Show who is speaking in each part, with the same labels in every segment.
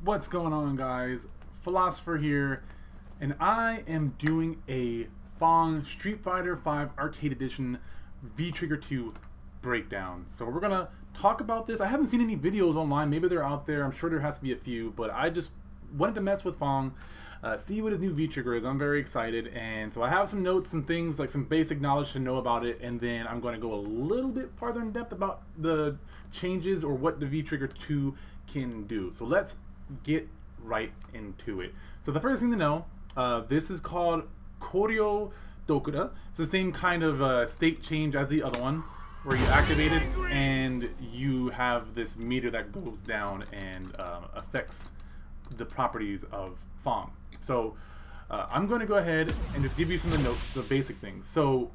Speaker 1: What's going on, guys? Philosopher here, and I am doing a FANG Street Fighter V Arcade Edition V-Trigger 2 breakdown. So we're gonna talk about this. I haven't seen any videos online. Maybe they're out there. I'm sure there has to be a few, but I just wanted to mess with FANG, see what his new V-Trigger is. I'm very excited, and so I have some notes, some things, like some basic knowledge to know about it, and then I'm going to go a little bit farther in depth about the changes or what the V-Trigger 2 can do. So let's get right into it. So the first thing to know, this is called Koryo Dokura. It's the same kind of state change as the other one, where you activate it and you have this meter that goes down and affects the properties of FANG. So I'm going to go ahead and just give you some of the notes, the basic things. So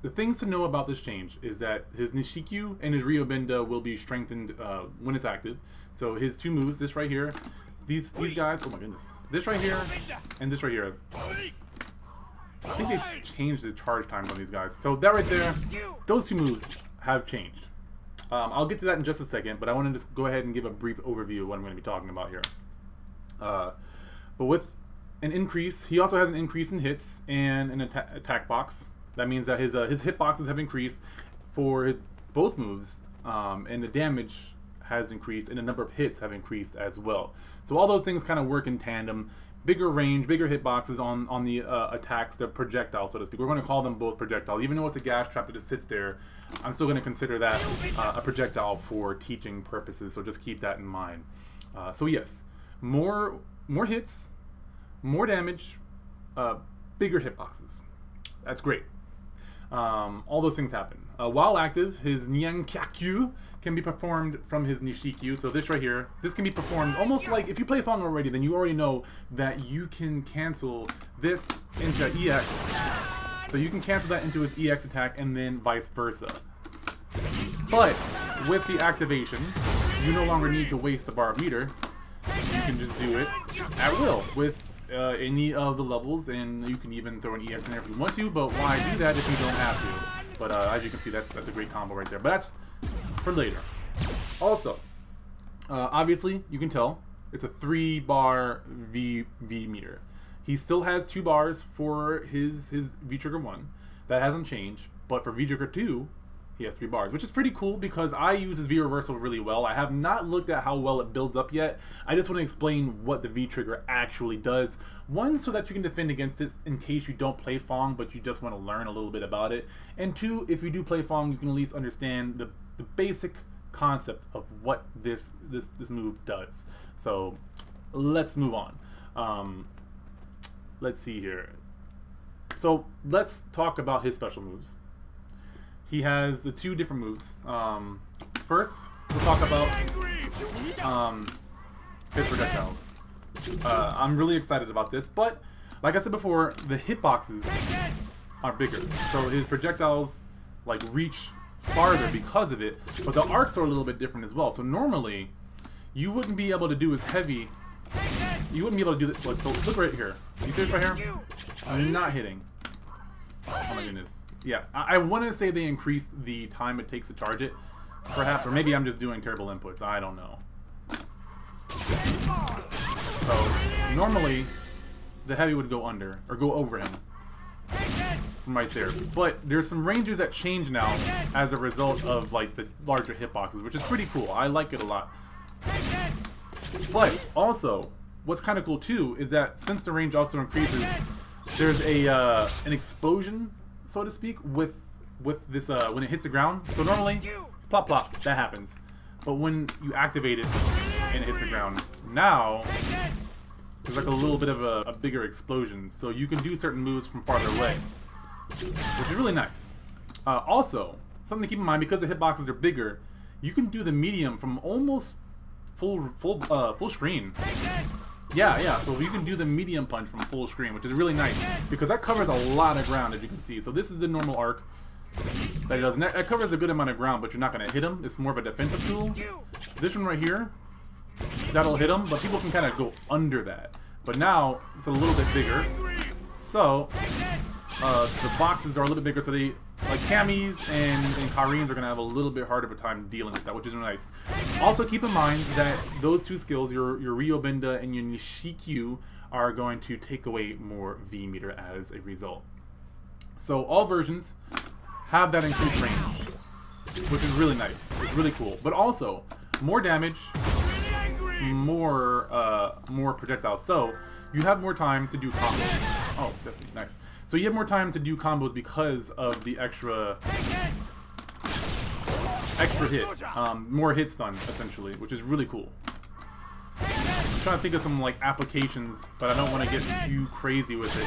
Speaker 1: the things to know about this change is that his Nishikyu and his Ryobenda will be strengthened when it's active. So his two moves, this right here, these guys, oh my goodness, this right here and this right here. I think they changed the charge times on these guys. So that right there, those two moves have changed. I'll get to that in just a second, but I want to just go ahead and give a brief overview of what I'm going to be talking about here. But with an increase, he also has an increase in hits and an attack box. That means that his hitboxes have increased for both moves, and the damage has increased, and the number of hits have increased as well. So all those things kind of work in tandem. Bigger range, bigger hitboxes on the attacks, the projectile, so to speak. We're going to call them both projectile. Even though it's a gas trap that just sits there, I'm still going to consider that a projectile for teaching purposes, so just keep that in mind. So yes, more hits, more damage, bigger hitboxes. That's great. All those things happen. While active, his Nyankakyu can be performed from his Nishikyu. So this right here, this can be performed almost like, if you play FANG already, then you already know that you can cancel this into EX. So you can cancel that into his EX attack and then vice versa. But with the activation, you no longer need to waste the bar meter. You can just do it at will with any of the levels, and you can even throw an EX in there if you want to, but why do that if you don't have to? But as you can see, that's a great combo right there, but that's for later. Also, obviously, you can tell it's a 3-bar V meter. He still has 2 bars for his V-Trigger 1. That hasn't changed, but for V-Trigger 2, he has 3 bars, which is pretty cool because I use his V-Reversal really well. I have not looked at how well it builds up yet. I just want to explain what the V-Trigger actually does. One, so that you can defend against it in case you don't play FANG, but you just want to learn a little bit about it. And 2, if you do play FANG, you can at least understand the basic concept of what this move does. So let's move on. Let's see here. So let's talk about his special moves. He has the 2 different moves. First, we'll talk about his projectiles. I'm really excited about this, but like I said before, the hitboxes are bigger. So his projectiles like reach farther because of it, but the arcs are a little bit different as well. So normally, you wouldn't be able to do as heavy. You wouldn't be able to do this. Like, so look right here. You see this right here? I'm not hitting. Oh my goodness. Yeah, I want to say they increased the time it takes to charge it, perhaps, or maybe I'm just doing terrible inputs. I don't know. So normally, the heavy would go under or go over him from right there. But there's some ranges that change now as a result of like the larger hitboxes, which is pretty cool. I like it a lot. But also, what's kind of cool too is that since the range also increases, there's an explosion, so to speak, with this when it hits the ground. So normally, plop plop, that happens. But when you activate it and it hits the ground, now there's like a little bit of a bigger explosion. So you can do certain moves from farther away, which is really nice. Also, something to keep in mind, because the hitboxes are bigger, you can do the medium from almost full screen. Yeah, so you can do the medium punch from full screen, which is really nice, because that covers a lot of ground, as you can see. So this is the normal arc that it does. That covers a good amount of ground, but you're not going to hit him. It's more of a defensive tool. This one right here, that'll hit him, but people can kind of go under that. But now, it's a little bit bigger. So, the boxes are a little bit bigger, so they like Camis and Karins are gonna have a little bit harder of a time dealing with that, which is nice. Also keep in mind that those two skills, your Ryobinda and your Nishikyu, are going to take away more V meter as a result. So all versions have that increased range, which is really nice. It's really cool. But also more damage, more projectiles. So you have more time to do combos. Oh, that's nice. So you have more time to do combos because of the extra hit, more hit stun essentially, which is really cool. I'm trying to think of some like applications, but I don't want to get too crazy with it.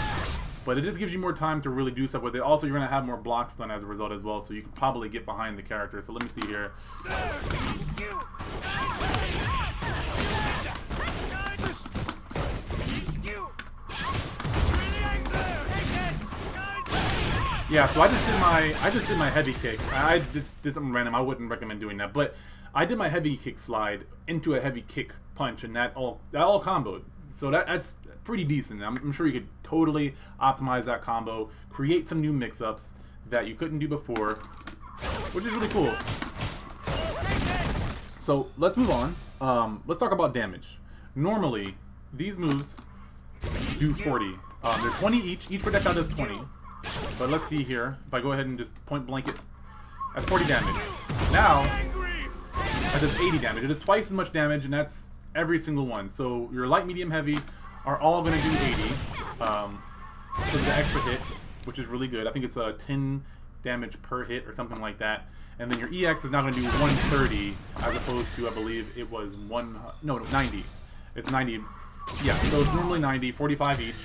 Speaker 1: But it just gives you more time to really do stuff with it. Also, you're going to have more block stun as a result as well, so you can probably get behind the character. So let me see here. Yeah, so I just did my heavy kick. I just did something random. I wouldn't recommend doing that, but I did my heavy kick slide into a heavy kick punch, and that all comboed. So that's pretty decent. I'm sure you could totally optimize that combo, create some new mix-ups that you couldn't do before, which is really cool. So let's move on. Let's talk about damage. Normally, these moves do 40. They're 20 each. Each projectile does 20. But let's see here. If I go ahead and just point blank it, that's 40 damage. Now, that does 80 damage. It does twice as much damage, and that's every single one. So your light, medium, heavy are all going to do 80 for the extra hit, which is really good. I think it's 10 damage per hit or something like that. And then your EX is now going to do 130 as opposed to, I believe it was 90. It's 90. Yeah, so it's normally 90, 45 each.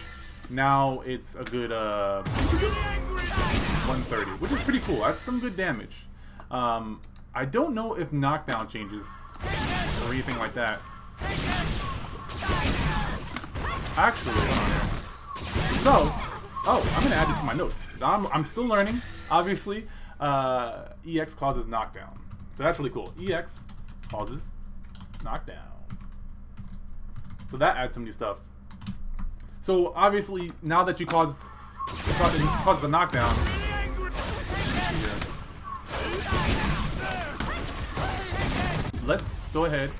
Speaker 1: Now it's a good 130, which is pretty cool. That's some good damage. I don't know if knockdown changes or anything like that. Actually, so, I'm gonna add this to my notes. I'm still learning, obviously. EX causes knockdown, so that's really cool. EX causes knockdown, so that adds some new stuff. So obviously, now that you cause the knockdown, let's go ahead.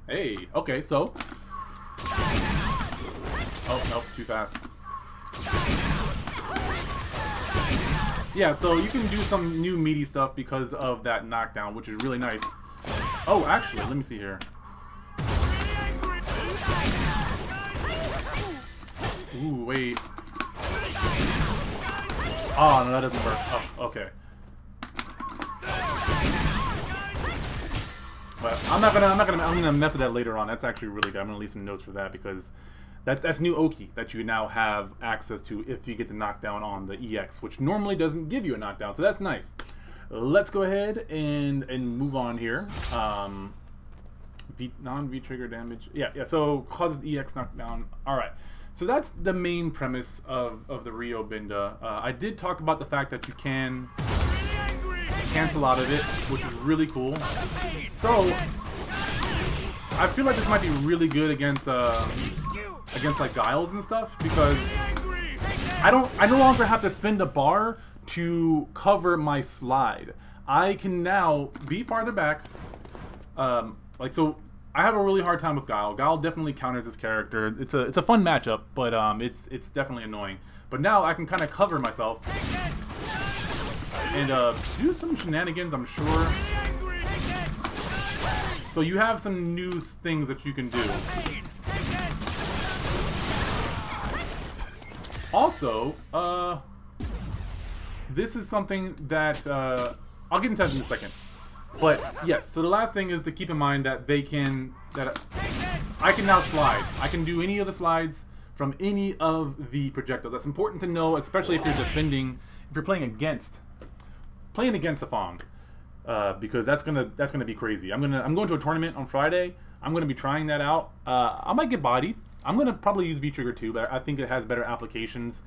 Speaker 1: Hey, okay, so. Oh, nope, too fast. Yeah, so you can do some new meaty stuff because of that knockdown, which is really nice. Oh, actually, let me see here. Ooh, wait. Oh, no, that doesn't work. Oh, okay. But I'm gonna mess with that later on. That's actually really good. I'm gonna leave some notes for that because that's new Oki that you now have access to if you get the knockdown on the EX, which normally doesn't give you a knockdown. So that's nice. Let's go ahead and move on here. Non-V trigger damage. Yeah. So causes EX knockdown. All right. So that's the main premise of the Ryobinda. I did talk about the fact that you can cancel out of it, which is really cool. So I feel like this might be really good against like Guiles and stuff, because I no longer have to spend a bar to cover my slide. I can now be farther back. So I have a really hard time with Guile. Guile definitely counters this character. It's a fun matchup, but it's definitely annoying. But now I can kind of cover myself and do some shenanigans, I'm sure. So you have some new things that you can do. Also, this is something that I'll get into in a second. But yes, so the last thing is to keep in mind that I can now slide. I can do any of the slides from any of the projectiles. That's important to know, especially if you're defending, if you're playing against a FANG, because that's gonna be crazy. I'm going to a tournament on Friday. I'm gonna be trying that out. I might get bodied. I'm going to probably use V-Trigger too, but I think it has better applications.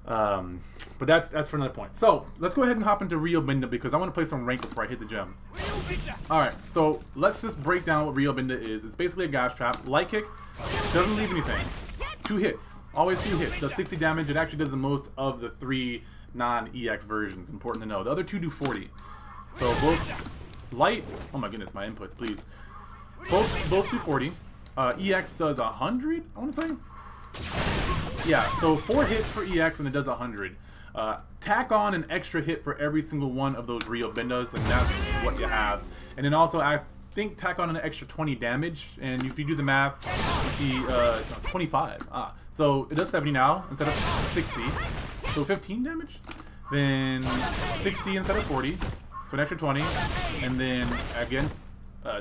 Speaker 1: But that's for another point. So let's go ahead and hop into Ryobinda because I want to play some rank before I hit the gym. Alright, so let's just break down what Ryobinda is. It's basically a gas trap. Light kick, doesn't leave anything. 2 hits. Always 2 hits. Does 60 damage. It actually does the most of the 3 non-EX versions. Important to know. The other 2 do 40. So both light... Oh my goodness, my inputs, please. Both do 40. EX does 100, I want to say? Yeah, so 4 hits for EX and it does 100. Tack on an extra hit for every single one of those Ryobindas, and that's what you have. And then also, I think tack on an extra 20 damage, and if you do the math, you see 25. So it does 70 now instead of 60. So 15 damage, then 60 instead of 40, so an extra 20, and then again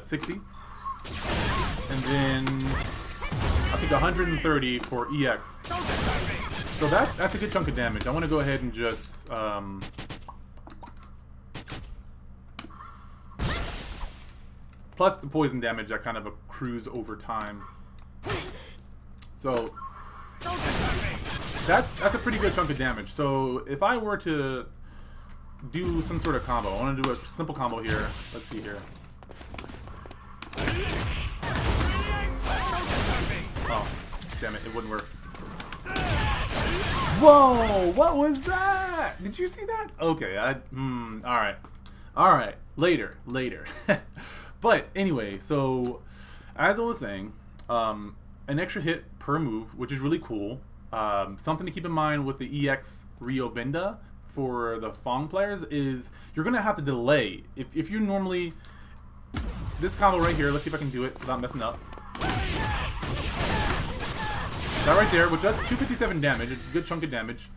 Speaker 1: 60, and then I think 130 for EX. So that's a good chunk of damage. I want to go ahead and just plus the poison damage that kind of accrues over time. So that's a pretty good chunk of damage. So if I were to do some sort of combo, I want to do a simple combo here. Let's see here. Oh, damn it, it wouldn't work. Whoa, what was that? Did you see that? Okay, alright, later. But anyway, so as I was saying, an extra hit per move, which is really cool. Something to keep in mind with the EX Ryobinda for the FANG players is you're gonna have to delay. If you normally, this combo right here, let's see if I can do it without messing up. That right there, which does 257 damage, a good chunk of damage,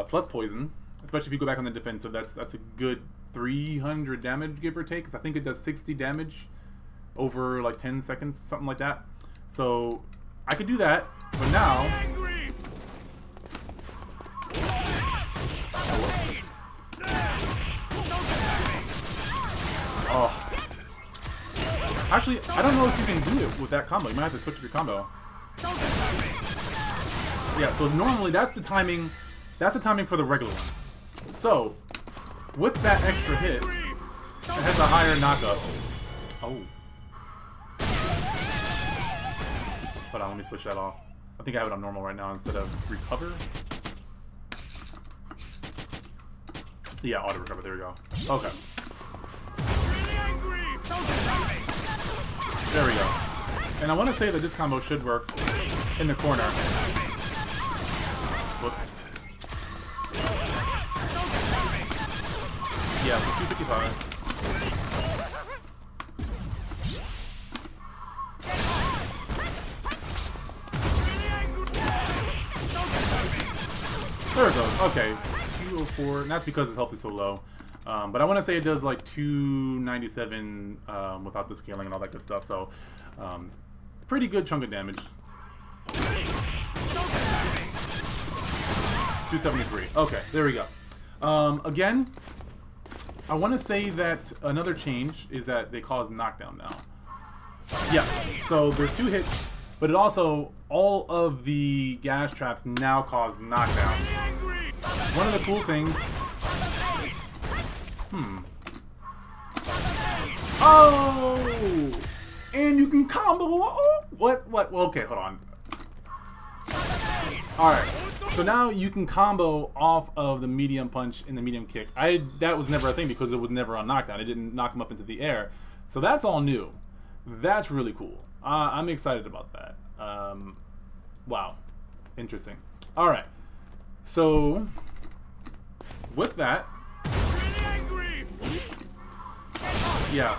Speaker 1: plus poison. Especially if you go back on the defensive, that's a good 300 damage, give or take, because I think it does 60 damage over like 10 seconds, something like that. So I could do that, but now... Oh. Actually, I don't know if you can do it with that combo. You might have to switch your combo. Yeah, so normally that's the timing for the regular one. So, with that extra hit, it has a higher knockup. Oh. Hold on, let me switch that off. I think I have it on normal right now instead of recover. Yeah, auto recover, there we go. Okay. There we go. And I want to say that this combo should work in the corner. Whoops. Yeah, for 255. There it goes. Okay. 204. And that's because his health is so low. But I want to say it does like 297 without the scaling and all that good stuff. So, pretty good chunk of damage. 273. Okay, there we go. Again, I want to say that another change is that they cause knockdown now. Yeah, so there's 2 hits, but it also, all of the gas traps now cause knockdown. One of the cool things... Oh! And you can combo... Oh, what? Okay, hold on. Alright, so now you can combo off of the medium punch and the medium kick. That was never a thing because it was never on knockdown. It didn't knock him up into the air. So that's all new. That's really cool. I'm excited about that. Wow. Interesting. Alright. So, with that... Yeah.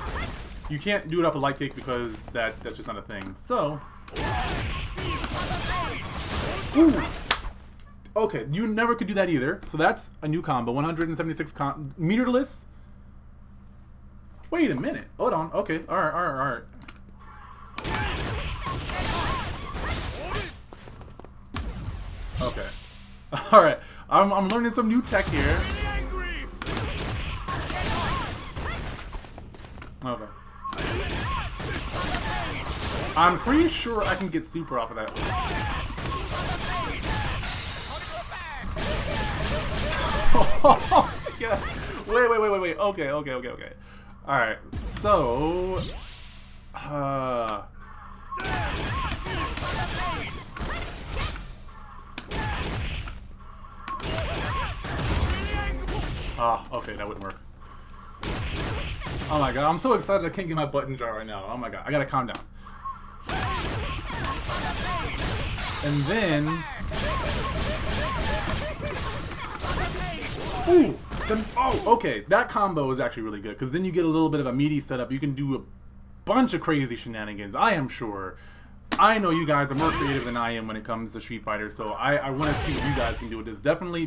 Speaker 1: You can't do it off a light kick because that's just not a thing. So... Ooh. Okay, you never could do that either. So that's a new combo. 176 meterless. Wait a minute. Hold on. Okay. All right. Okay. All right. I'm learning some new tech here. Okay. I'm pretty sure I can get super off of that. Yes. Wait. Okay. Alright, so... okay, that wouldn't work. Oh my god, I'm so excited I can't get my button jar right now. Oh my god, I gotta calm down. And then... Ooh! Okay, that combo is actually really good, because then you get a little bit of a meaty setup. You can do a bunch of crazy shenanigans, I am sure. I know you guys are more creative than I am when it comes to Street Fighter, so I want to see what you guys can do with this. Definitely,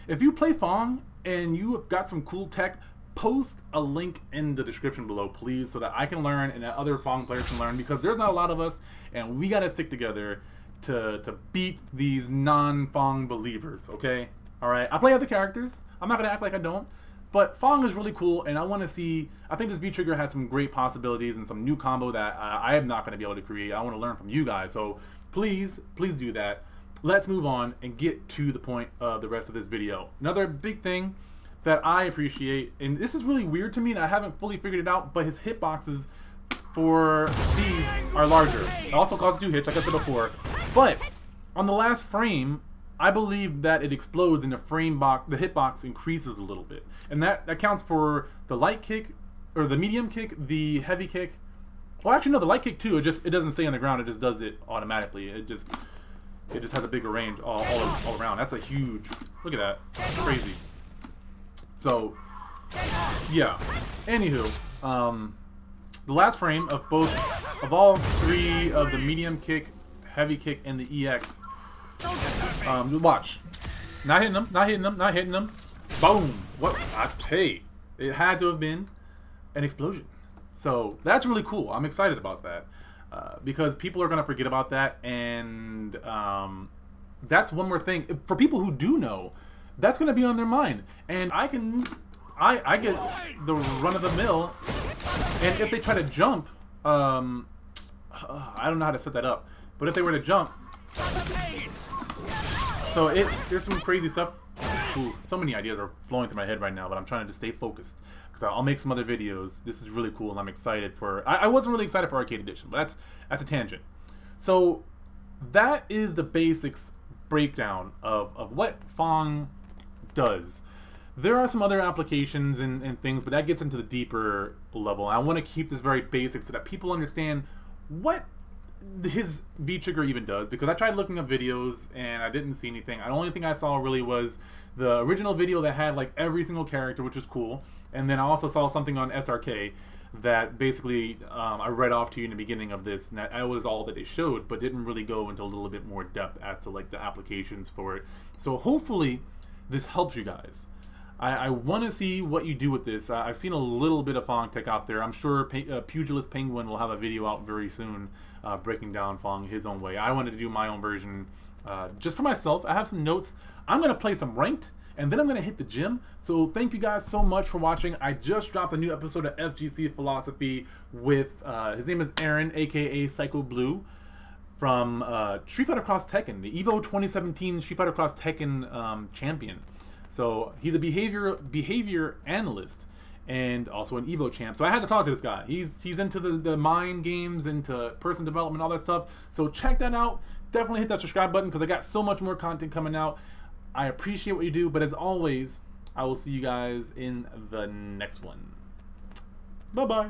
Speaker 1: if you play FANG and you have got some cool tech, post a link in the description below, please, so that I can learn and that other FANG players can learn, because there's not a lot of us, and we gotta stick together to beat these non-FANG believers, okay? Alright, I play other characters. I'm not gonna act like I don't. But FANG is really cool, and I want to see... I think this V-Trigger has some great possibilities and some new combo that I am not going to be able to create. I want to learn from you guys, so please do that. Let's move on and get to the point of the rest of this video. Another big thing that I appreciate, and this is really weird to me, and I haven't fully figured it out, but his hitboxes for these are larger. It also causes 2 hits, like I said before. But on the last frame, I believe that it explodes and the hitbox increases a little bit. And that accounts for the light kick, or the medium kick, the heavy kick. Well, actually no, the light kick too, it doesn't stay on the ground, it just does it automatically. It just has a bigger range all around. That's a huge, look at that, that's crazy. So, yeah. Anywho, the last frame of all 3 of the medium kick, heavy kick, and the EX, watch. Not hitting them. Boom. What? Hey, it had to have been an explosion. So that's really cool. I'm excited about that because people are gonna forget about that, and that's one more thing for people who do know. That's gonna be on their mind, and I get the run of the mill, and if they try to jump, I don't know how to set that up, but if they were to jump. So there's some crazy stuff. Ooh, so many ideas are flowing through my head right now, but I'm trying to stay focused because I'll make some other videos. This is really cool, and I'm excited for. I wasn't really excited for Arcade Edition, but that's a tangent. So that is the basics breakdown of what FANG does. There are some other applications and things, but that gets into the deeper level. I want to keep this very basic so that people understand what his V-Trigger even does, because I tried looking up videos and I didn't see anything. The only thing I saw really was the original video that had like every single character, which was cool, and then I also saw something on SRK that basically I read off to you in the beginning of this, and that was all that they showed, but didn't really go into a little bit more depth as to like the applications for it. So hopefully this helps you guys. I want to see what you do with this. I've seen a little bit of FANG tech out there. I'm sure Pugilist Penguin will have a video out very soon breaking down FANG his own way. I wanted to do my own version just for myself. I have some notes. I'm going to play some ranked, and then I'm going to hit the gym. So thank you guys so much for watching. I just dropped a new episode of FGC Philosophy with, his name is Aaron, aka Psycho Blue, from Street Fighter Cross Tekken, the EVO 2017 Street Fighter Cross Tekken champion. So he's a behavior analyst and also an Evo champ. So I had to talk to this guy. He's into the mind games, into person development, all that stuff. So check that out. Definitely hit that subscribe button because I got so much more content coming out. I appreciate what you do, but as always, I will see you guys in the next one. Bye-bye.